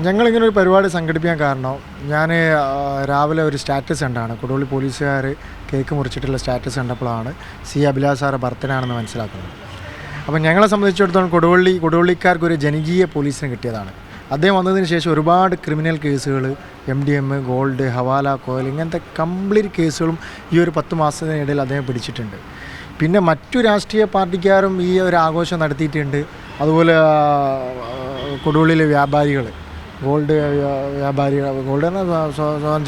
ഞങ്ങളിങ്ങനെ ഒരു പരിപാടി സംഘടിപ്പിക്കാൻ കാരണം ഞാൻ രാവിലെ ഒരു സ്റ്റാറ്റസ് കണ്ടാണ് കൊടുവള്ളി പോലീസുകാർ കേക്ക് മുറിച്ചിട്ടുള്ള സ്റ്റാറ്റസ് കണ്ടപ്പോഴാണ് അഭിലാഷ് സാറ് ബർത്ത്ഡേ ആണെന്ന് മനസ്സിലാക്കുന്നത്. അപ്പം ഞങ്ങളെ സംബന്ധിച്ചിടത്തോളം കൊടുവള്ളിക്കാർക്ക് ഒരു ജനകീയ പോലീസിനെ കിട്ടിയതാണ്. അദ്ദേഹം വന്നതിന് ശേഷം ഒരുപാട് ക്രിമിനൽ കേസുകൾ, MDM, ഗോൾഡ്, ഹവാല, കോയൽ, ഇങ്ങനത്തെ കംപ്ലീറ്റ് കേസുകളും ഈ ഒരു 10 മാസത്തിനിടയിൽ അദ്ദേഹം പിടിച്ചിട്ടുണ്ട്. പിന്നെ മറ്റു രാഷ്ട്രീയ പാർട്ടിക്കാരും ഈ ഒരു ആഘോഷം നടത്തിയിട്ടുണ്ട്. അതുപോലെ കൊടുവള്ളിയിലെ വ്യാപാരികൾ, ഗോൾഡ് വ്യാപാരികൾ, ഗോൾഡ് എന്ന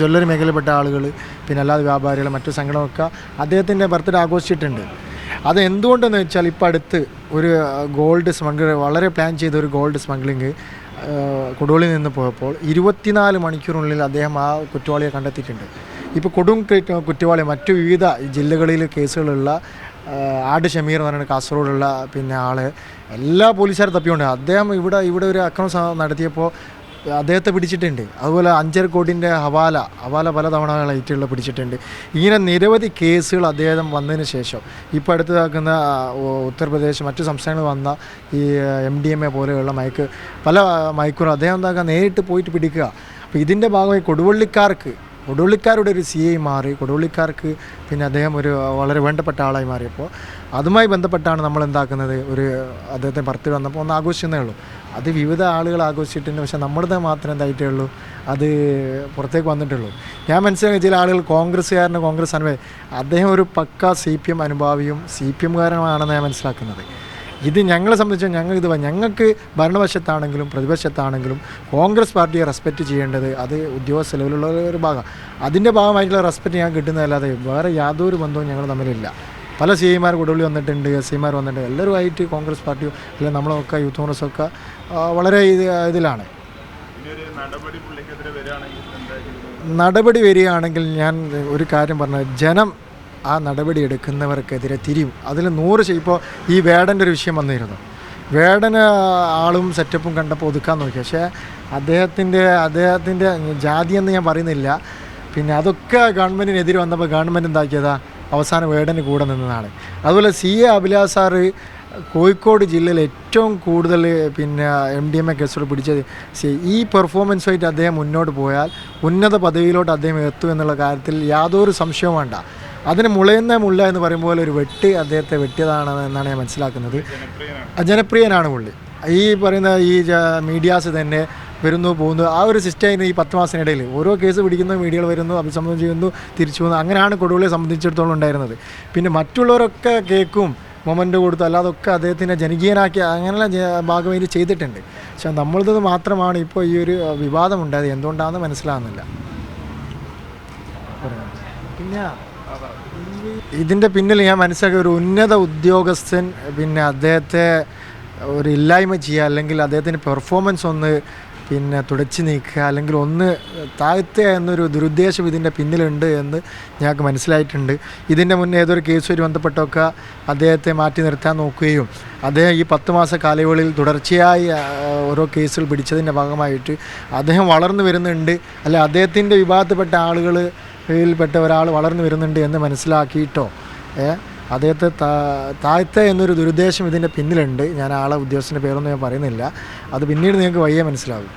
ജ്വല്ലറി മേഖലയിൽപ്പെട്ട ആളുകൾ, പിന്നെ അല്ലാതെ വ്യാപാരികൾ, മറ്റു സംഘടനയൊക്കെ അദ്ദേഹത്തിൻ്റെ ബർത്ത്ഡേ ആഘോഷിച്ചിട്ടുണ്ട്. അത് എന്തുകൊണ്ടെന്ന് വെച്ചാൽ ഇപ്പോൾ അടുത്ത് ഒരു ഗോൾഡ് സ്മഗ്ലർ വളരെ പ്ലാൻ ചെയ്ത ഒരു ഗോൾഡ് സ്മഗ്ലിങ് കൊടുവള്ളിയിൽ നിന്ന് പോയപ്പോൾ 24 മണിക്കൂറിനുള്ളിൽ അദ്ദേഹം ആ കുറ്റവാളിയെ കണ്ടെത്തിയിട്ടുണ്ട്. ഇപ്പോൾ കൊടും കുറ്റവാളി മറ്റു വിവിധ ജില്ലകളിൽ കേസുകളുള്ള ആട് ഷമീർ എന്ന് പറയുന്ന കാസർഗോഡുള്ള പിന്നെ ആൾ എല്ലാ പോലീസുകാരും തപ്പിയുണ്ട്. അദ്ദേഹം ഇവിടെ ഒരു അക്രമം നടത്തിയപ്പോൾ അദ്ദേഹത്തെ പിടിച്ചിട്ടുണ്ട്. അതുപോലെ 5.5 കോടിൻ്റെ ഹവാല പല തവണകളായിട്ടുള്ള പിടിച്ചിട്ടുണ്ട്. ഇങ്ങനെ നിരവധി കേസുകൾ അദ്ദേഹം വന്നതിന് ശേഷം ഇപ്പോൾ അടുത്തതാക്കുന്ന ഉത്തർപ്രദേശ് മറ്റു സംസ്ഥാനങ്ങളിൽ വന്ന ഈ MDMA പോലെയുള്ള പല മയക്കുകളും അദ്ദേഹം എന്താക്കുക നേരിട്ട് പോയിട്ട് പിടിക്കുക. അപ്പോൾ ഇതിൻ്റെ ഭാഗമായി കൊടുവള്ളിക്കാരുടെ ഒരു CI മാറി, കൊടുവള്ളിക്കാർക്ക് പിന്നെ അദ്ദേഹം ഒരു വളരെ വേണ്ടപ്പെട്ട ആളായി മാറിയപ്പോൾ അതുമായി ബന്ധപ്പെട്ടാണ് നമ്മൾ എന്താക്കുന്നത്, അദ്ദേഹത്തെ ബർത്ത്ഡേ വന്നപ്പോൾ ഒന്ന് ആഘോഷിക്കുന്നേ ഉള്ളൂ. അത് വിവിധ ആളുകൾ ആഘോഷിച്ചിട്ടുണ്ട്, പക്ഷേ നമ്മുടേത് മാത്രമേ എന്തായിട്ടേ ഉള്ളൂ, അത് പുറത്തേക്ക് വന്നിട്ടുള്ളൂ. ഞാൻ മനസ്സിലാക്കിയ ചില ആളുകൾ കോൺഗ്രസ് അനുഭവം, അദ്ദേഹം ഒരു പക്ക CPM അനുഭാവിയും CPMകാരനാണെന്ന് ഞാൻ മനസ്സിലാക്കുന്നത്. ഇത് ഞങ്ങളെ സംബന്ധിച്ച് ഞങ്ങൾക്ക് ഭരണപക്ഷത്താണെങ്കിലും പ്രതിപക്ഷത്താണെങ്കിലും കോൺഗ്രസ് പാർട്ടിയെ റെസ്പെക്റ്റ് ചെയ്യേണ്ടത് അത് ഉദ്യോഗസ്ഥ ലെവലുള്ള ഒരു ഭാഗം. അതിൻ്റെ ഭാഗമായിട്ടുള്ള റെസ്പെക്റ്റ് ഞാൻ കിട്ടുന്നതല്ലാതെ വേറെ യാതൊരു ബന്ധവും ഞങ്ങൾ തമ്മിലില്ല. പല CIമാർ കൊടുവള്ളി വന്നിട്ടുണ്ട്, SIമാർ വന്നിട്ടുണ്ട്. എല്ലാവരുമായിട്ട് കോൺഗ്രസ് പാർട്ടിയോ അല്ലെങ്കിൽ നമ്മളൊക്കെ യൂത്ത് കോൺഗ്രസ്സൊക്കെ വളരെ ഇതിലാണ്. നടപടി വരികയാണെങ്കിൽ ഞാൻ ഒരു കാര്യം പറഞ്ഞത്, ജനം ആ നടപടി എടുക്കുന്നവർക്കെതിരെ തിരിയും. അതിൽ 100 ഇപ്പോൾ ഈ വേടൻ്റെ ഒരു വിഷയം വന്നിരുന്നു. വേടന് ആളും സെറ്റപ്പും കണ്ടപ്പോൾ ഒതുക്കാൻ നോക്കി. പക്ഷേ അദ്ദേഹത്തിൻ്റെ ജാതിയെന്ന് ഞാൻ പറയുന്നില്ല. പിന്നെ അതൊക്കെ ഗവൺമെൻറ്റിനെതിരെ വന്നപ്പോൾ ഗവൺമെൻറ് എന്താക്കിയതാ അവസാനം വേടന് കൂടെ നിന്നതാണ്. അതുപോലെ അഭിലാഷ് സാറ് കോഴിക്കോട് ജില്ലയിൽ ഏറ്റവും കൂടുതൽ പിന്നെ MDMA കേസുകൾ പിടിച്ചത്. ഈ പെർഫോമൻസുമായിട്ട് അദ്ദേഹം മുന്നോട്ട് പോയാൽ ഉന്നത പദവിയിലോട്ട് അദ്ദേഹം എത്തും എന്നുള്ള കാര്യത്തിൽ യാതൊരു സംശയവും വേണ്ട. അതിന് മുള എന്ന് പറയുമ്പോൾ ഒരു അദ്ദേഹത്തെ വെട്ടിയതാണ് എന്നാണ് ഞാൻ മനസ്സിലാക്കുന്നത്. ജനപ്രിയനാണ് പുള്ളി. ഈ പറയുന്ന ഈ മീഡിയാസ് തന്നെ വരുന്നു പോകുന്നു, ആ ഒരു സിസ്റ്റം ഈ 10 മാസത്തിനിടയിൽ ഓരോ കേസ് പിടിക്കുന്നു, മീഡിയകൾ വരുന്നു, അഭിസംബോധന ചെയ്യുന്നു, തിരിച്ചു പോകുന്നു. അങ്ങനെയാണ് കൊടുവള്ളിയെ സംബന്ധിച്ചിടത്തോളം ഉണ്ടായിരുന്നത്. പിന്നെ മറ്റുള്ളവരൊക്കെ കേൾക്കും മൊമെൻ്റ് കൊടുത്തു, അല്ലാതൊക്കെ അദ്ദേഹത്തിനെ ജനകീയനാക്കി അങ്ങനെയുള്ള ഭാഗമായിട്ട് ചെയ്തിട്ടുണ്ട്. പക്ഷെ നമ്മളത് മാത്രമാണ് ഇപ്പോൾ ഈ ഒരു വിവാദമുണ്ടായത്. എന്തുകൊണ്ടാണെന്ന് മനസ്സിലാകുന്നില്ല. പിന്നെ ഇതിൻ്റെ പിന്നിൽ ഞാൻ മനസ്സിലാക്കിയ ഒരു ഉന്നത ഉദ്യോഗസ്ഥൻ പിന്നെ അദ്ദേഹത്തെ ഒരു ഇല്ലായ്മ ചെയ്യുക, അല്ലെങ്കിൽ അദ്ദേഹത്തിൻ്റെ പെർഫോമൻസ് ഒന്ന് പിന്നെ തുടച്ചു നീക്കുക, അല്ലെങ്കിൽ ഒന്ന് താഴ്ത്തുക എന്നൊരു ദുരുദ്ദേശം ഇതിൻ്റെ പിന്നിലുണ്ട് എന്ന് ഞങ്ങൾക്ക് മനസ്സിലായിട്ടുണ്ട്. ഇതിൻ്റെ മുന്നേ ഏതൊരു കേസുമായി ബന്ധപ്പെട്ടൊക്കെ അദ്ദേഹത്തെ മാറ്റി നിർത്താൻ നോക്കുകയും അദ്ദേഹം ഈ 10 മാസ കാലയളവിൽ തുടർച്ചയായി ഓരോ കേസുകൾ പിടിച്ചതിൻ്റെ ഭാഗമായിട്ട് അദ്ദേഹം വളർന്നു വരുന്നുണ്ട്, അല്ല അദ്ദേഹത്തിൻ്റെ വിഭാഗത്തിൽപ്പെട്ട ആളുകളിൽപ്പെട്ട ഒരാൾ വളർന്നു വരുന്നുണ്ട് എന്ന് മനസ്സിലാക്കിയിട്ടോ അദ്ദേഹത്തെ താഴ്ത്ത എന്നൊരു ദുരുദ്ദേശം ഇതിൻ്റെ പിന്നിലുണ്ട്. ഞാൻ ഉദ്യോഗസ്ഥൻ്റെ പേരൊന്നും ഞാൻ പറയുന്നില്ല, അത് പിന്നീട് നിങ്ങൾക്ക് വയ്യേ മനസ്സിലാവും.